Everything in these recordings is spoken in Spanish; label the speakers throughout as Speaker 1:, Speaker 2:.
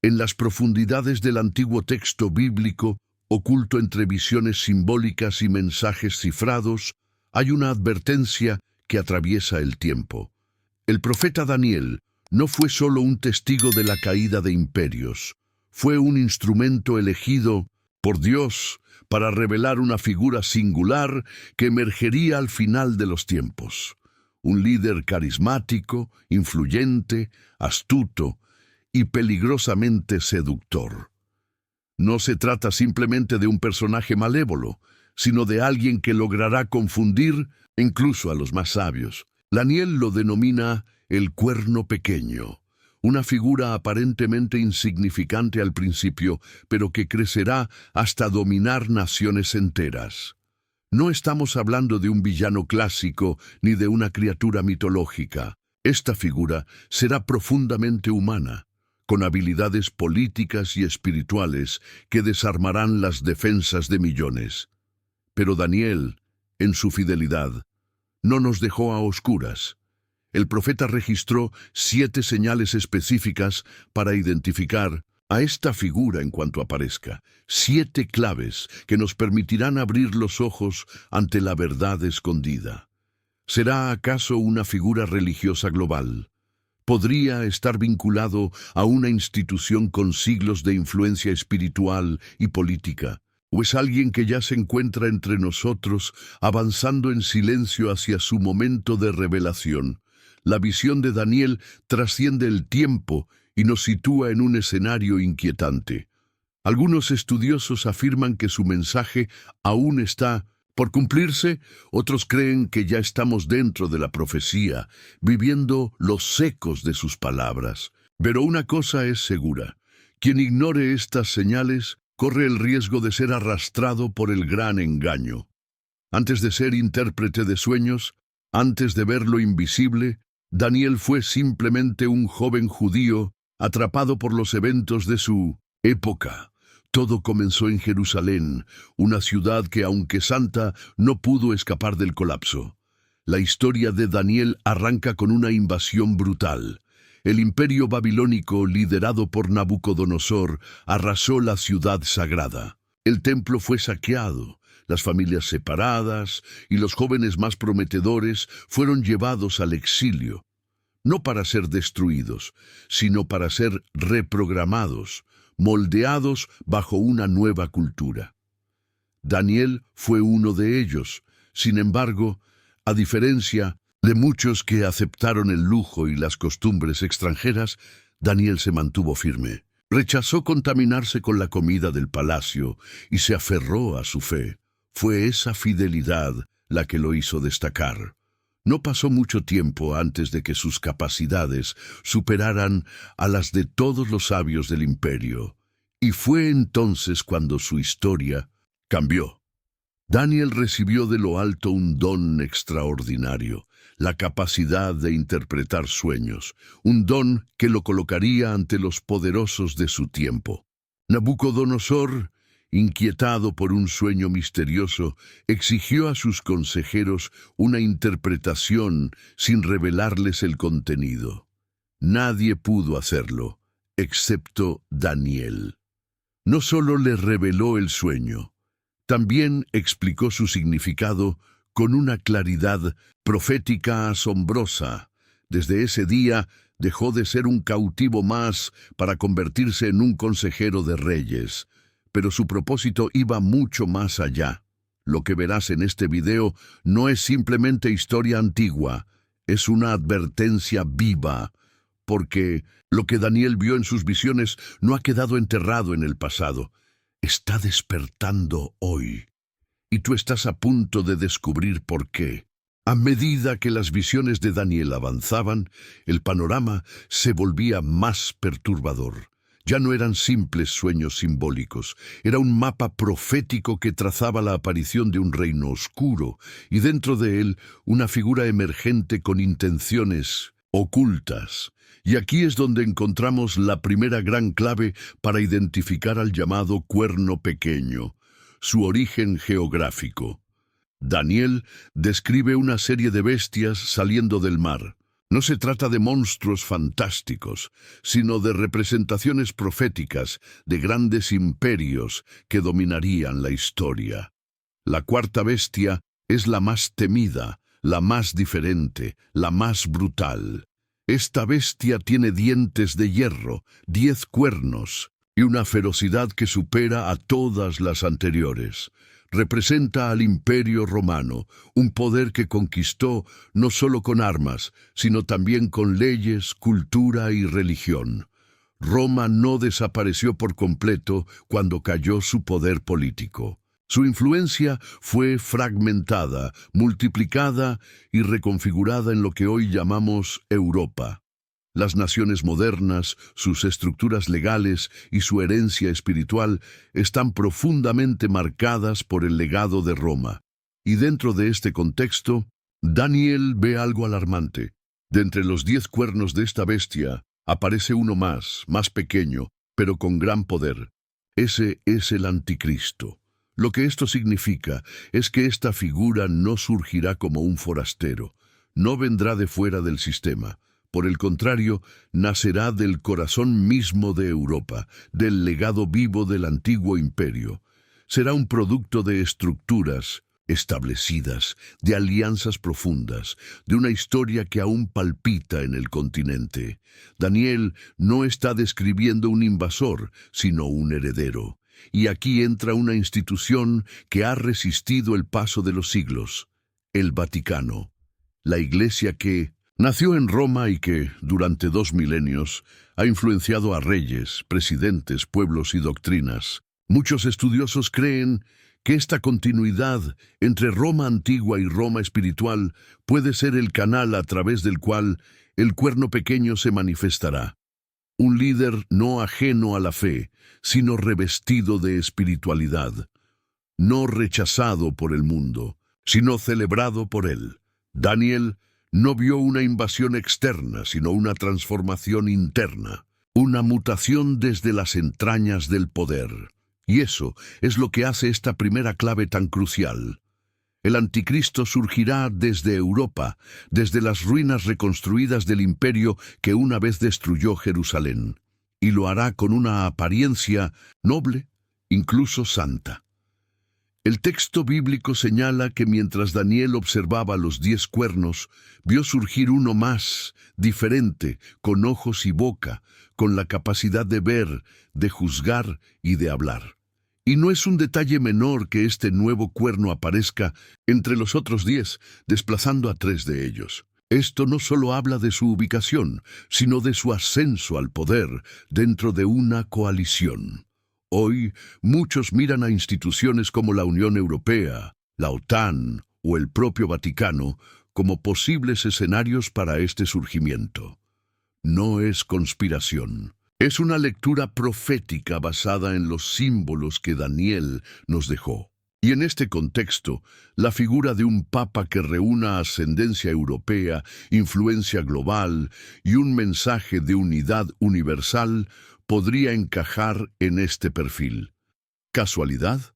Speaker 1: En las profundidades del antiguo texto bíblico, oculto entre visiones simbólicas y mensajes cifrados, hay una advertencia que atraviesa el tiempo. El profeta Daniel no fue solo un testigo de la caída de imperios, fue un instrumento elegido por Dios para revelar una figura singular que emergería al final de los tiempos. Un líder carismático, influyente, astuto y peligrosamente seductor. No se trata simplemente de un personaje malévolo, sino de alguien que logrará confundir incluso a los más sabios. Daniel lo denomina el cuerno pequeño, una figura aparentemente insignificante al principio, pero que crecerá hasta dominar naciones enteras. No estamos hablando de un villano clásico ni de una criatura mitológica. Esta figura será profundamente humana, con habilidades políticas y espirituales que desarmarán las defensas de millones. Pero Daniel, en su fidelidad, no nos dejó a oscuras. El profeta registró 7 señales específicas para identificar a esta figura en cuanto aparezca. 7 claves que nos permitirán abrir los ojos ante la verdad escondida. ¿Será acaso una figura religiosa global? ¿Podría estar vinculado a una institución con siglos de influencia espiritual y política? ¿O es alguien que ya se encuentra entre nosotros, avanzando en silencio hacia su momento de revelación? La visión de Daniel trasciende el tiempo y nos sitúa en un escenario inquietante. Algunos estudiosos afirman que su mensaje aún está por cumplirse, otros creen que ya estamos dentro de la profecía, viviendo los ecos de sus palabras. Pero una cosa es segura: quien ignore estas señales corre el riesgo de ser arrastrado por el gran engaño. Antes de ser intérprete de sueños, antes de ver lo invisible, Daniel fue simplemente un joven judío atrapado por los eventos de su época. Todo comenzó en Jerusalén, una ciudad que, aunque santa, no pudo escapar del colapso. La historia de Daniel arranca con una invasión brutal. El imperio babilónico, liderado por Nabucodonosor, arrasó la ciudad sagrada. El templo fue saqueado, las familias separadas y los jóvenes más prometedores fueron llevados al exilio, no para ser destruidos, sino para ser reprogramados, moldeados bajo una nueva cultura. Daniel fue uno de ellos. Sin embargo, a diferencia de muchos que aceptaron el lujo y las costumbres extranjeras, Daniel se mantuvo firme. Rechazó contaminarse con la comida del palacio y se aferró a su fe. Fue esa fidelidad la que lo hizo destacar. No pasó mucho tiempo antes de que sus capacidades superaran a las de todos los sabios del imperio. Y fue entonces cuando su historia cambió. Daniel recibió de lo alto un don extraordinario, la capacidad de interpretar sueños, un don que lo colocaría ante los poderosos de su tiempo. Nabucodonosor, inquietado por un sueño misterioso, exigió a sus consejeros una interpretación sin revelarles el contenido. Nadie pudo hacerlo, excepto Daniel. No solo le reveló el sueño, también explicó su significado con una claridad profética asombrosa. Desde ese día dejó de ser un cautivo más para convertirse en un consejero de reyes. Pero su propósito iba mucho más allá. Lo que verás en este video no es simplemente historia antigua, es una advertencia viva, porque lo que Daniel vio en sus visiones no ha quedado enterrado en el pasado, está despertando hoy. Y tú estás a punto de descubrir por qué. A medida que las visiones de Daniel avanzaban, el panorama se volvía más perturbador. Ya no eran simples sueños simbólicos, era un mapa profético que trazaba la aparición de un reino oscuro y dentro de él una figura emergente con intenciones ocultas. Y aquí es donde encontramos la primera gran clave para identificar al llamado cuerno pequeño, su origen geográfico. Daniel describe una serie de bestias saliendo del mar. No se trata de monstruos fantásticos, sino de representaciones proféticas de grandes imperios que dominarían la historia. La cuarta bestia es la más temida, la más diferente, la más brutal. Esta bestia tiene dientes de hierro, 10 cuernos y una ferocidad que supera a todas las anteriores. Representa al Imperio Romano, un poder que conquistó no solo con armas, sino también con leyes, cultura y religión. Roma no desapareció por completo cuando cayó su poder político. Su influencia fue fragmentada, multiplicada y reconfigurada en lo que hoy llamamos Europa. Las naciones modernas, sus estructuras legales y su herencia espiritual están profundamente marcadas por el legado de Roma. Y dentro de este contexto, Daniel ve algo alarmante. De entre los 10 cuernos de esta bestia, aparece uno más pequeño, pero con gran poder. Ese es el Anticristo. Lo que esto significa es que esta figura no surgirá como un forastero, no vendrá de fuera del sistema. Por el contrario, nacerá del corazón mismo de Europa, del legado vivo del antiguo imperio. Será un producto de estructuras establecidas, de alianzas profundas, de una historia que aún palpita en el continente. Daniel no está describiendo un invasor, sino un heredero. Y aquí entra una institución que ha resistido el paso de los siglos, el Vaticano, la Iglesia que nació en Roma y que, durante 2 milenios, ha influenciado a reyes, presidentes, pueblos y doctrinas. Muchos estudiosos creen que esta continuidad entre Roma antigua y Roma espiritual puede ser el canal a través del cual el cuerno pequeño se manifestará. Un líder no ajeno a la fe, sino revestido de espiritualidad, no rechazado por el mundo, sino celebrado por él. Daniel no vio una invasión externa, sino una transformación interna, una mutación desde las entrañas del poder. Y eso es lo que hace esta primera clave tan crucial. El Anticristo surgirá desde Europa, desde las ruinas reconstruidas del imperio que una vez destruyó Jerusalén, y lo hará con una apariencia noble, incluso santa. El texto bíblico señala que mientras Daniel observaba los 10 cuernos, vio surgir uno más, diferente, con ojos y boca, con la capacidad de ver, de juzgar y de hablar. Y no es un detalle menor que este nuevo cuerno aparezca entre los otros 10, desplazando a 3 de ellos. Esto no solo habla de su ubicación, sino de su ascenso al poder dentro de una coalición. Hoy, muchos miran a instituciones como la Unión Europea, la OTAN o el propio Vaticano como posibles escenarios para este surgimiento. No es conspiración. Es una lectura profética basada en los símbolos que Daniel nos dejó. Y en este contexto, la figura de un papa que reúna ascendencia europea, influencia global y un mensaje de unidad universal podría encajar en este perfil. ¿Casualidad?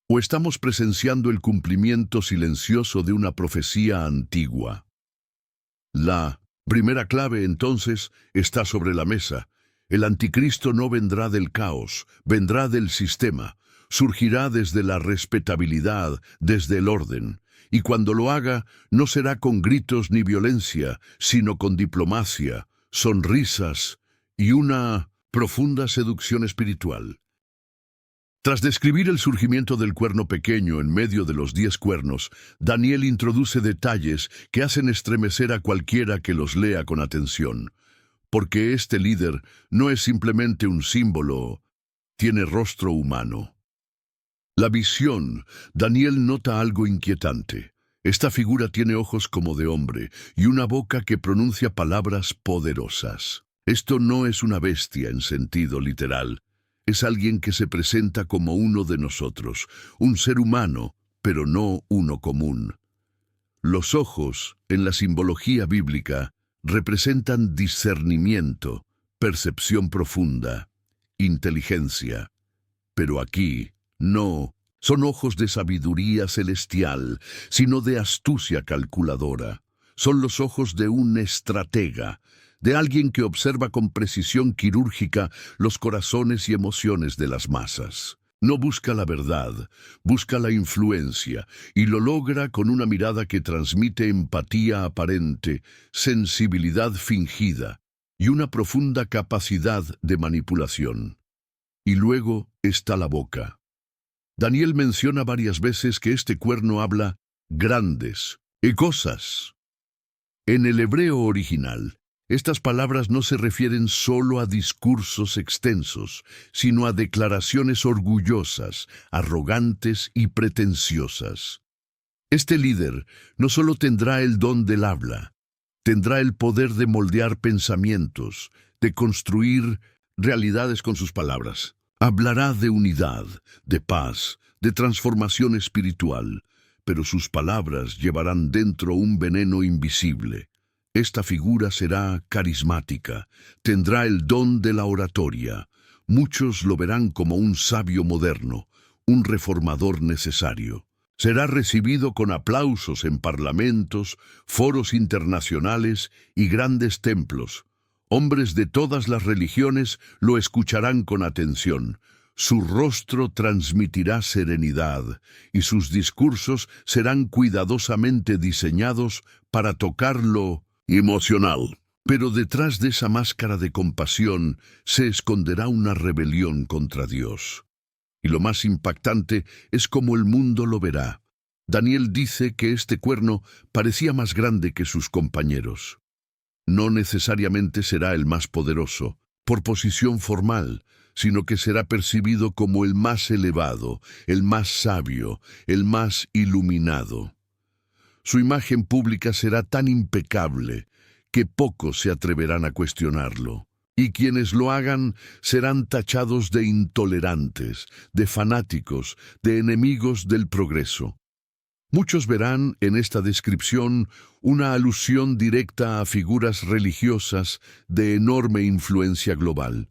Speaker 1: ¿O estamos presenciando el cumplimiento silencioso de una profecía antigua? La primera clave, entonces, está sobre la mesa. El Anticristo no vendrá del caos, vendrá del sistema. Surgirá desde la respetabilidad, desde el orden. Y cuando lo haga, no será con gritos ni violencia, sino con diplomacia, sonrisas y una profunda seducción espiritual. Tras describir el surgimiento del cuerno pequeño en medio de los 10 cuernos, Daniel introduce detalles que hacen estremecer a cualquiera que los lea con atención. Porque este líder no es simplemente un símbolo, tiene rostro humano. La visión, Daniel nota algo inquietante. Esta figura tiene ojos como de hombre y una boca que pronuncia palabras poderosas. Esto no es una bestia en sentido literal. Es alguien que se presenta como uno de nosotros, un ser humano, pero no uno común. Los ojos, en la simbología bíblica, representan discernimiento, percepción profunda, inteligencia. Pero aquí, no son ojos de sabiduría celestial, sino de astucia calculadora. Son los ojos de un estratega, de alguien que observa con precisión quirúrgica los corazones y emociones de las masas. No busca la verdad, busca la influencia, y lo logra con una mirada que transmite empatía aparente, sensibilidad fingida y una profunda capacidad de manipulación. Y luego está la boca. Daniel menciona varias veces que este cuerno habla grandes y cosas. En el hebreo original, estas palabras no se refieren solo a discursos extensos, sino a declaraciones orgullosas, arrogantes y pretenciosas. Este líder no solo tendrá el don del habla, tendrá el poder de moldear pensamientos, de construir realidades con sus palabras. Hablará de unidad, de paz, de transformación espiritual, pero sus palabras llevarán dentro un veneno invisible. Esta figura será carismática, tendrá el don de la oratoria. Muchos lo verán como un sabio moderno, un reformador necesario. Será recibido con aplausos en parlamentos, foros internacionales y grandes templos. Hombres de todas las religiones lo escucharán con atención. Su rostro transmitirá serenidad y sus discursos serán cuidadosamente diseñados para tocar lo emocional. Pero detrás de esa máscara de compasión se esconderá una rebelión contra Dios. Y lo más impactante es cómo el mundo lo verá. Daniel dice que este cuerno parecía más grande que sus compañeros. No necesariamente será el más poderoso, por posición formal, sino que será percibido como el más elevado, el más sabio, el más iluminado. Su imagen pública será tan impecable que pocos se atreverán a cuestionarlo, y quienes lo hagan serán tachados de intolerantes, de fanáticos, de enemigos del progreso. Muchos verán en esta descripción una alusión directa a figuras religiosas de enorme influencia global.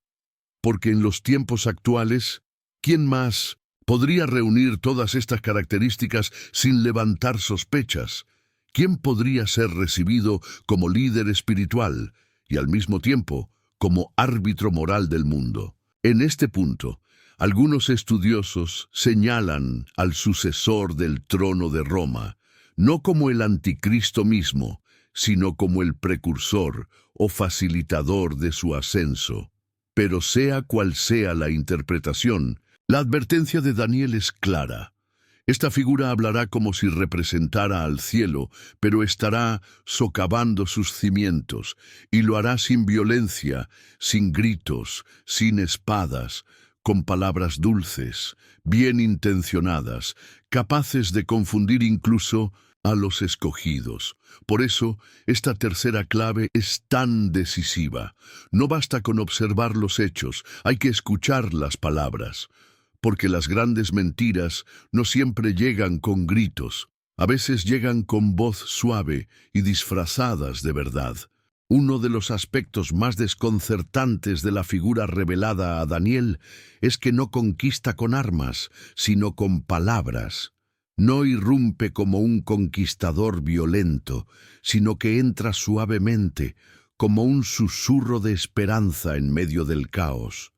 Speaker 1: Porque en los tiempos actuales, ¿quién más podría reunir todas estas características sin levantar sospechas? ¿Quién podría ser recibido como líder espiritual y al mismo tiempo como árbitro moral del mundo? En este punto, algunos estudiosos señalan al sucesor del trono de Roma, no como el anticristo mismo, sino como el precursor o facilitador de su ascenso. Pero sea cual sea la interpretación, la advertencia de Daniel es clara. Esta figura hablará como si representara al cielo, pero estará socavando sus cimientos, y lo hará sin violencia, sin gritos, sin espadas, con palabras dulces, bien intencionadas, capaces de confundir incluso a los escogidos. Por eso, esta tercera clave es tan decisiva. No basta con observar los hechos, hay que escuchar las palabras. Porque las grandes mentiras no siempre llegan con gritos, a veces llegan con voz suave y disfrazadas de verdad. Uno de los aspectos más desconcertantes de la figura revelada a Daniel es que no conquista con armas, sino con palabras. No irrumpe como un conquistador violento, sino que entra suavemente, como un susurro de esperanza en medio del caos.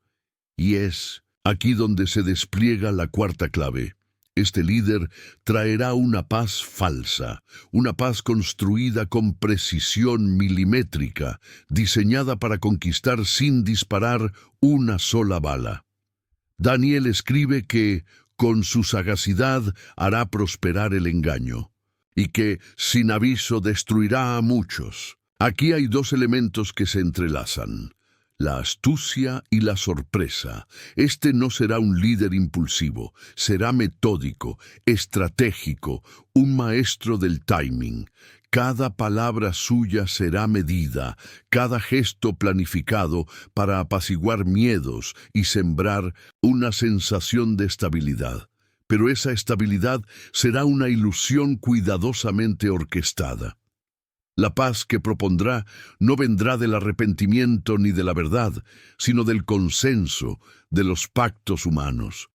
Speaker 1: Y es aquí donde se despliega la cuarta clave. Este líder traerá una paz falsa, una paz construida con precisión milimétrica, diseñada para conquistar sin disparar una sola bala. Daniel escribe que con su sagacidad hará prosperar el engaño, y que sin aviso destruirá a muchos. Aquí hay dos elementos que se entrelazan: la astucia y la sorpresa. Este no será un líder impulsivo, será metódico, estratégico, un maestro del timing. Cada palabra suya será medida, cada gesto planificado para apaciguar miedos y sembrar una sensación de estabilidad. Pero esa estabilidad será una ilusión cuidadosamente orquestada. La paz que propondrá no vendrá del arrepentimiento ni de la verdad, sino del consenso, de los pactos humanos.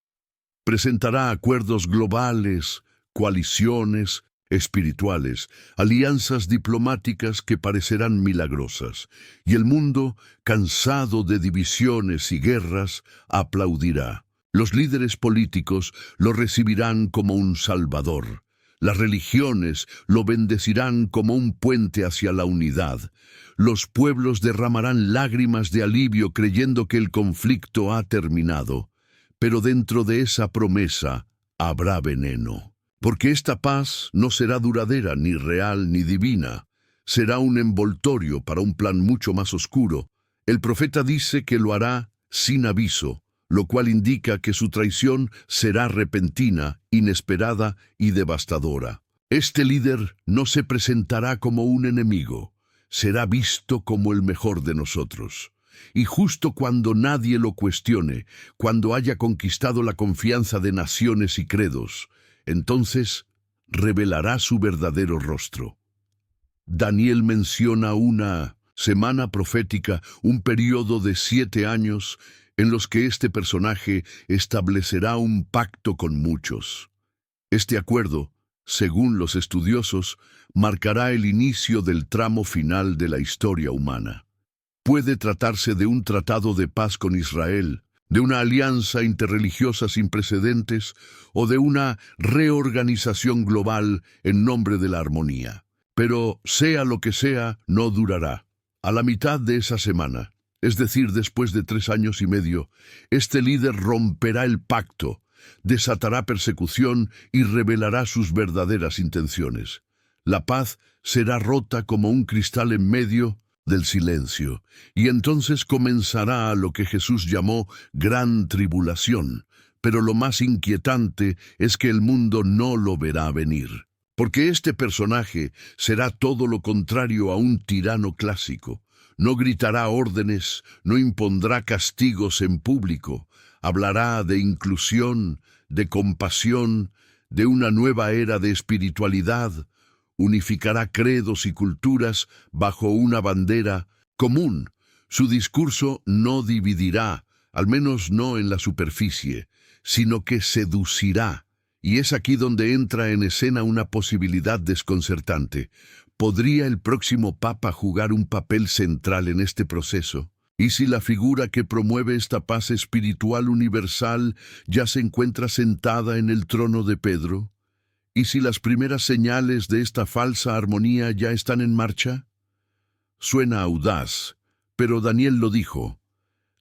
Speaker 1: Presentará acuerdos globales, coaliciones, espirituales, alianzas diplomáticas que parecerán milagrosas, y el mundo, cansado de divisiones y guerras, aplaudirá. Los líderes políticos lo recibirán como un salvador. Las religiones lo bendecirán como un puente hacia la unidad. Los pueblos derramarán lágrimas de alivio creyendo que el conflicto ha terminado. Pero dentro de esa promesa habrá veneno. Porque esta paz no será duradera, ni real, ni divina. Será un envoltorio para un plan mucho más oscuro. El profeta dice que lo hará sin aviso, lo cual indica que su traición será repentina, inesperada y devastadora. Este líder no se presentará como un enemigo, será visto como el mejor de nosotros. Y justo cuando nadie lo cuestione, cuando haya conquistado la confianza de naciones y credos, entonces revelará su verdadero rostro. Daniel menciona una semana profética, un periodo de 7 años, en los que este personaje establecerá un pacto con muchos. Este acuerdo, según los estudiosos, marcará el inicio del tramo final de la historia humana. Puede tratarse de un tratado de paz con Israel, de una alianza interreligiosa sin precedentes o de una reorganización global en nombre de la armonía. Pero, sea lo que sea, no durará. A la mitad de esa semana, es decir, después de 3 años y medio, este líder romperá el pacto, desatará persecución y revelará sus verdaderas intenciones. La paz será rota como un cristal en medio del silencio, y entonces comenzará lo que Jesús llamó gran tribulación. Pero lo más inquietante es que el mundo no lo verá venir, porque este personaje será todo lo contrario a un tirano clásico. No gritará órdenes, no impondrá castigos en público, hablará de inclusión, de compasión, de una nueva era de espiritualidad, unificará credos y culturas bajo una bandera común. Su discurso no dividirá, al menos no en la superficie, sino que seducirá. Y es aquí donde entra en escena una posibilidad desconcertante. ¿Podría el próximo Papa jugar un papel central en este proceso? ¿Y si la figura que promueve esta paz espiritual universal ya se encuentra sentada en el trono de Pedro? ¿Y si las primeras señales de esta falsa armonía ya están en marcha? Suena audaz, pero Daniel lo dijo.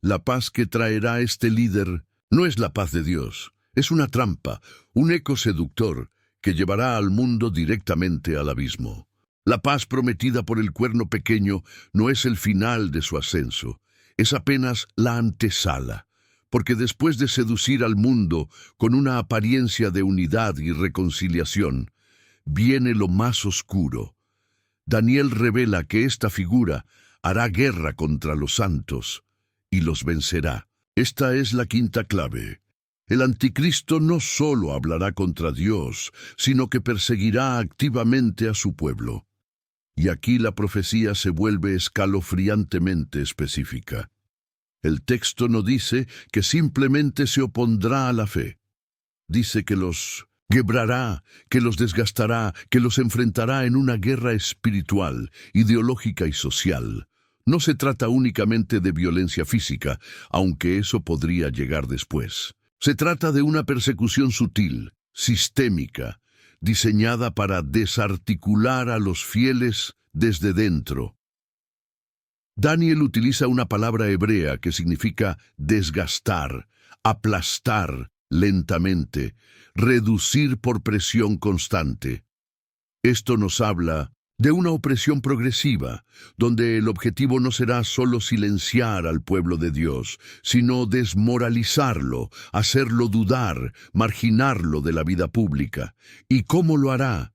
Speaker 1: La paz que traerá este líder no es la paz de Dios, es una trampa, un eco seductor que llevará al mundo directamente al abismo. La paz prometida por el cuerno pequeño no es el final de su ascenso, es apenas la antesala, porque después de seducir al mundo con una apariencia de unidad y reconciliación, viene lo más oscuro. Daniel revela que esta figura hará guerra contra los santos y los vencerá. Esta es la quinta clave. El anticristo no solo hablará contra Dios, sino que perseguirá activamente a su pueblo. Y aquí la profecía se vuelve escalofriantemente específica. El texto no dice que simplemente se opondrá a la fe. Dice que los quebrará, que los desgastará, que los enfrentará en una guerra espiritual, ideológica y social. No se trata únicamente de violencia física, aunque eso podría llegar después. Se trata de una persecución sutil, sistémica, diseñada para desarticular a los fieles desde dentro. Daniel utiliza una palabra hebrea que significa desgastar, aplastar lentamente, reducir por presión constante. Esto nos habla de una opresión progresiva, donde el objetivo no será solo silenciar al pueblo de Dios, sino desmoralizarlo, hacerlo dudar, marginarlo de la vida pública. ¿Y cómo lo hará?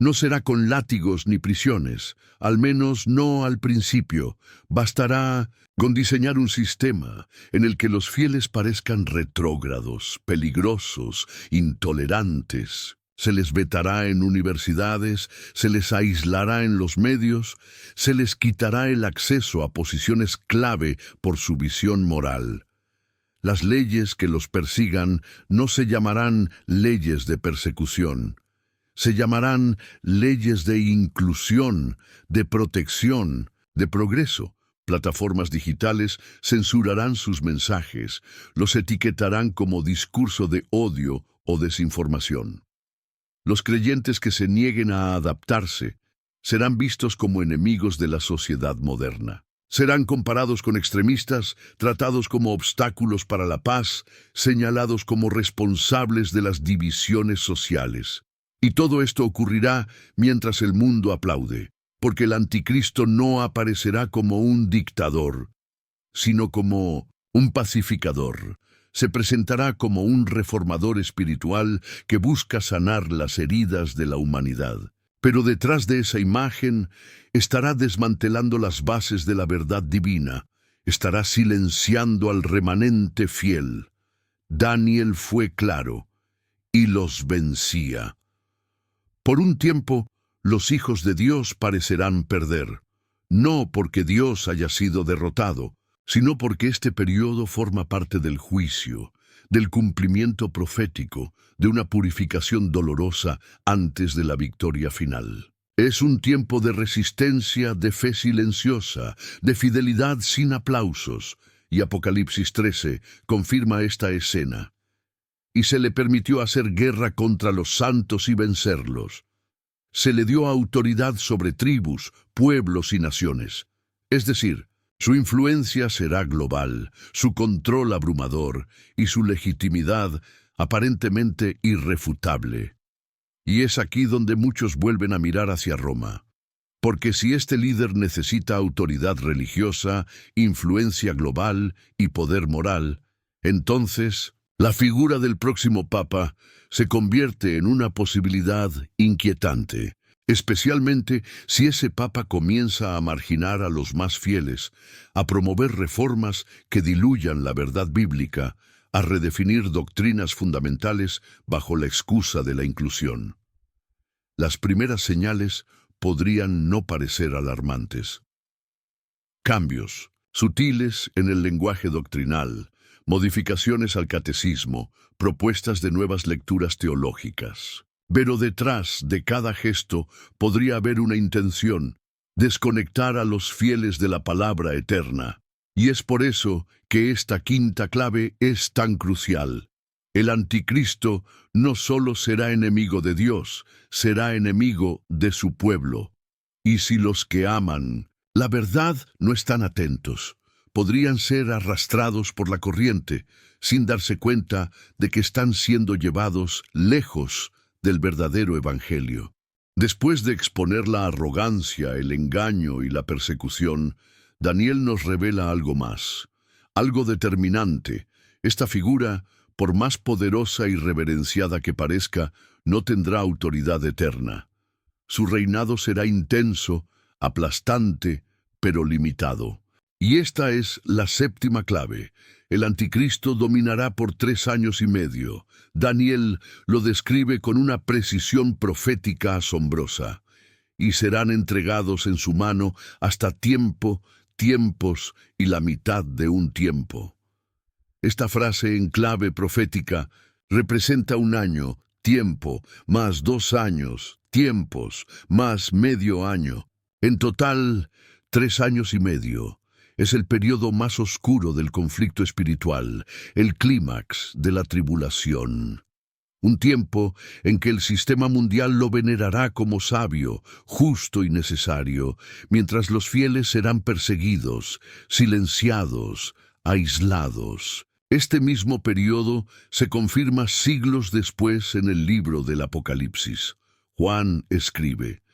Speaker 1: No será con látigos ni prisiones, al menos no al principio. Bastará con diseñar un sistema en el que los fieles parezcan retrógrados, peligrosos, intolerantes. Se les vetará en universidades, se les aislará en los medios, se les quitará el acceso a posiciones clave por su visión moral. Las leyes que los persigan no se llamarán leyes de persecución, Se llamarán leyes de inclusión, de protección, de progreso. Plataformas digitales censurarán sus mensajes, los etiquetarán como discurso de odio o desinformación. Los creyentes que se nieguen a adaptarse serán vistos como enemigos de la sociedad moderna. Serán comparados con extremistas, tratados como obstáculos para la paz, señalados como responsables de las divisiones sociales. Y todo esto ocurrirá mientras el mundo aplaude, porque el anticristo no aparecerá como un dictador, sino como un pacificador. Se presentará como un reformador espiritual que busca sanar las heridas de la humanidad. Pero detrás de esa imagen estará desmantelando las bases de la verdad divina, estará silenciando al remanente fiel. Daniel fue claro y los vencía. Por un tiempo, los hijos de Dios parecerán perder, no porque Dios haya sido derrotado, sino porque este periodo forma parte del juicio, del cumplimiento profético, de una purificación dolorosa antes de la victoria final. Es un tiempo de resistencia, de fe silenciosa, de fidelidad sin aplausos, y Apocalipsis 13 confirma esta escena. Y se le permitió hacer guerra contra los santos y vencerlos. Se le dio autoridad sobre tribus, pueblos y naciones. Es decir, su influencia será global, su control abrumador y su legitimidad aparentemente irrefutable. Y es aquí donde muchos vuelven a mirar hacia Roma. Porque si este líder necesita autoridad religiosa, influencia global y poder moral, entonces la figura del próximo papa se convierte en una posibilidad inquietante, especialmente si ese papa comienza a marginar a los más fieles, a promover reformas que diluyan la verdad bíblica, a redefinir doctrinas fundamentales bajo la excusa de la inclusión. Las primeras señales podrían no parecer alarmantes. Cambios sutiles en el lenguaje doctrinal, modificaciones al catecismo, propuestas de nuevas lecturas teológicas. Pero detrás de cada gesto podría haber una intención: desconectar a los fieles de la palabra eterna. Y es por eso que esta quinta clave es tan crucial. El anticristo no solo será enemigo de Dios, será enemigo de su pueblo. Y si los que aman la verdad no están atentos, podrían ser arrastrados por la corriente, sin darse cuenta de que están siendo llevados lejos del verdadero evangelio. Después de exponer la arrogancia, el engaño y la persecución, Daniel nos revela algo más, algo determinante. Esta figura, por más poderosa y reverenciada que parezca, no tendrá autoridad eterna. Su reinado será intenso, aplastante, pero limitado. Y esta es la séptima clave. El anticristo dominará por 3 años y medio. Daniel lo describe con una precisión profética asombrosa. Y serán entregados en su mano hasta tiempos y la mitad de un tiempo. Esta frase en clave profética representa un año, tiempo, más 2 años, tiempos, más medio año. En total, 3 años y medio. Es el periodo más oscuro del conflicto espiritual, el clímax de la tribulación. Un tiempo en que el sistema mundial lo venerará como sabio, justo y necesario, mientras los fieles serán perseguidos, silenciados, aislados. Este mismo periodo se confirma siglos después en el libro del Apocalipsis. Juan escribe: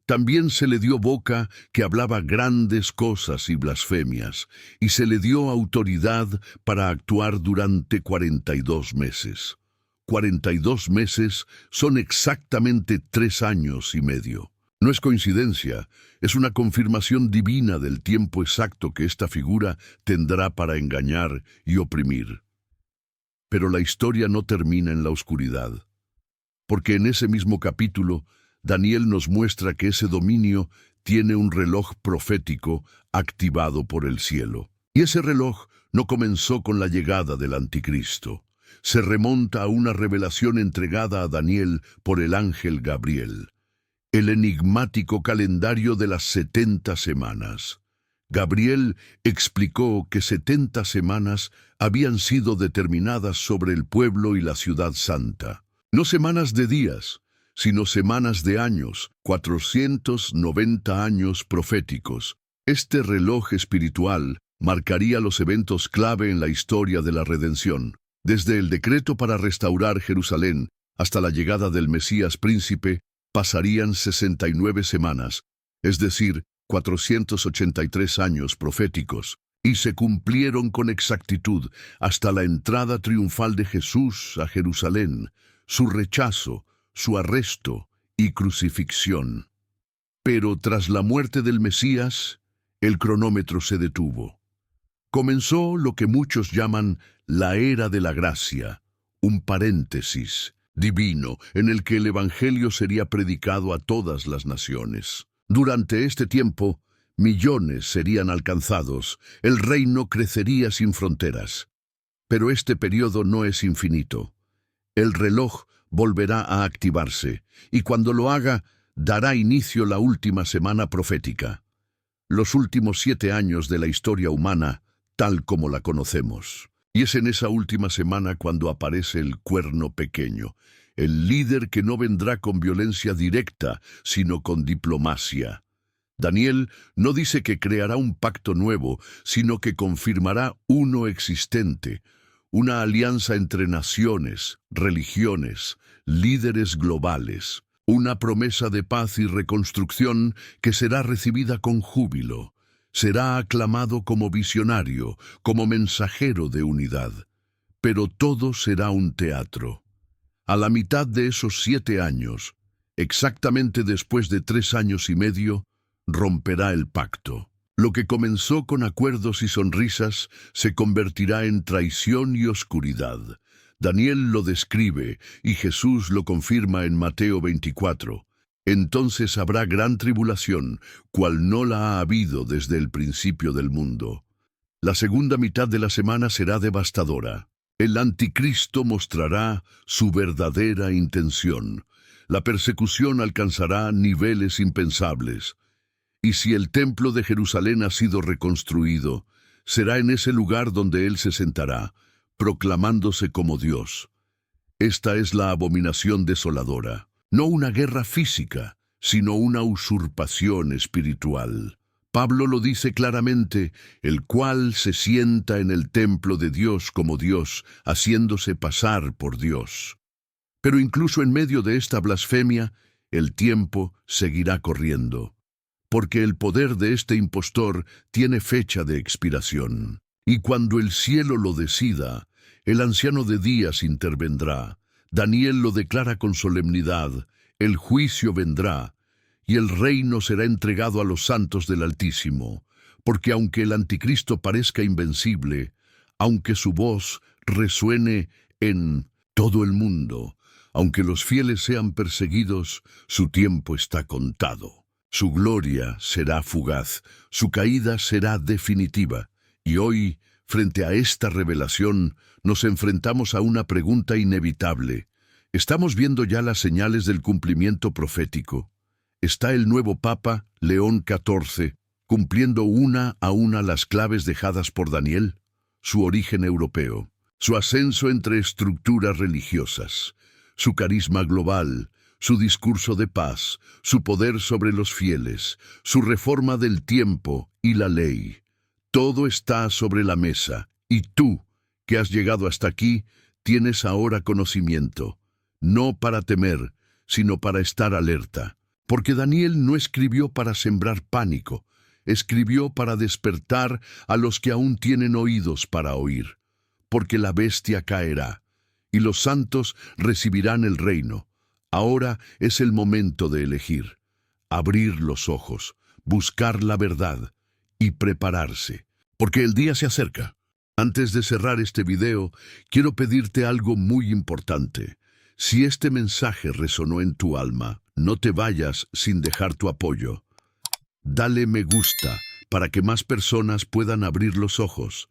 Speaker 1: también se le dio boca que hablaba grandes cosas y blasfemias, y se le dio autoridad para actuar durante 42 meses. 42 meses son exactamente 3 años y medio. No es coincidencia, es una confirmación divina del tiempo exacto que esta figura tendrá para engañar y oprimir. Pero la historia no termina en la oscuridad, porque en ese mismo capítulo Daniel nos muestra que ese dominio tiene un reloj profético activado por el cielo. Y ese reloj no comenzó con la llegada del anticristo. se remonta a una revelación entregada a Daniel por el ángel Gabriel, el enigmático calendario de las 70 semanas. Gabriel explicó que 70 semanas habían sido determinadas sobre el pueblo y la ciudad santa. No semanas de días, sino semanas de años, 490 años proféticos. Este reloj espiritual marcaría los eventos clave en la historia de la redención, desde el decreto para restaurar Jerusalén hasta la llegada del Mesías príncipe. Pasarían 69 semanas, es decir, 483 años proféticos, y se cumplieron con exactitud hasta la entrada triunfal de Jesús a Jerusalén, su rechazo, su arresto y crucifixión. Pero tras la muerte del Mesías, el cronómetro se detuvo. Comenzó lo que muchos llaman la era de la gracia, un paréntesis divino en el que el Evangelio sería predicado a todas las naciones. Durante este tiempo, millones serían alcanzados, el reino crecería sin fronteras. Pero este periodo no es infinito. El reloj volverá a activarse, y cuando lo haga, dará inicio la última semana profética. Los últimos 7 años de la historia humana, tal como la conocemos. Y es en esa última semana cuando aparece el cuerno pequeño, el líder que no vendrá con violencia directa, sino con diplomacia. Daniel no dice que creará un pacto nuevo, sino que confirmará uno existente, una alianza entre naciones, religiones, líderes globales, una promesa de paz y reconstrucción que será recibida con júbilo. Será aclamado como visionario, como mensajero de unidad. Pero todo será un teatro. A la mitad de esos 7 años, exactamente después de 3 años y medio, romperá el pacto. Lo que comenzó con acuerdos y sonrisas se convertirá en traición y oscuridad. Daniel lo describe y Jesús lo confirma en Mateo 24. Entonces habrá gran tribulación, cual no la ha habido desde el principio del mundo. La segunda mitad de la semana será devastadora. El anticristo mostrará su verdadera intención. La persecución alcanzará niveles impensables. Y si el templo de Jerusalén ha sido reconstruido, será en ese lugar donde él se sentará, proclamándose como Dios. Esta es la abominación desoladora. No una guerra física, sino una usurpación espiritual. Pablo lo dice claramente, el cual se sienta en el templo de Dios como Dios, haciéndose pasar por Dios. Pero incluso en medio de esta blasfemia, el tiempo seguirá corriendo, porque el poder de este impostor tiene fecha de expiración. Y cuando el cielo lo decida, el anciano de días intervendrá. Daniel lo declara con solemnidad, el juicio vendrá, y el reino será entregado a los santos del Altísimo, porque aunque el anticristo parezca invencible, aunque su voz resuene en todo el mundo, aunque los fieles sean perseguidos, su tiempo está contado. Su gloria será fugaz, su caída será definitiva, y hoy, frente a esta revelación, nos enfrentamos a una pregunta inevitable. ¿Estamos viendo ya las señales del cumplimiento profético? ¿Está el nuevo Papa, León XIV, cumpliendo una a una las claves dejadas por Daniel? Su origen europeo, su ascenso entre estructuras religiosas, su carisma global, su discurso de paz, su poder sobre los fieles, su reforma del tiempo y la ley. Todo está sobre la mesa, y tú, que has llegado hasta aquí, tienes ahora conocimiento, no para temer, sino para estar alerta. Porque Daniel no escribió para sembrar pánico, escribió para despertar a los que aún tienen oídos para oír. Porque la bestia caerá, y los santos recibirán el reino. Ahora es el momento de elegir, abrir los ojos, buscar la verdad y prepararse, porque el día se acerca. Antes de cerrar este video, quiero pedirte algo muy importante. Si este mensaje resonó en tu alma, no te vayas sin dejar tu apoyo. Dale me gusta para que más personas puedan abrir los ojos.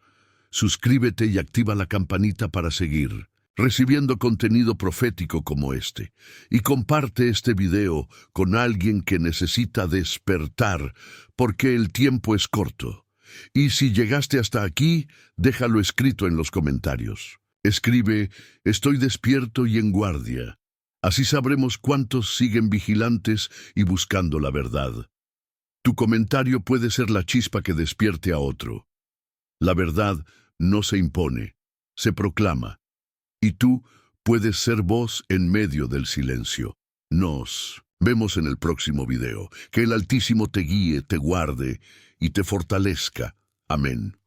Speaker 1: Suscríbete y activa la campanita para seguir. recibiendo contenido profético como este. Y comparte este video con alguien que necesita despertar, porque el tiempo es corto. Y si llegaste hasta aquí, déjalo escrito en los comentarios. Escribe: estoy despierto y en guardia. Así sabremos cuántos siguen vigilantes y buscando la verdad. Tu comentario puede ser la chispa que despierte a otro. La verdad no se impone, se proclama. Y tú puedes ser voz en medio del silencio. Nos vemos en el próximo video. Que el Altísimo te guíe, te guarde y te fortalezca. Amén.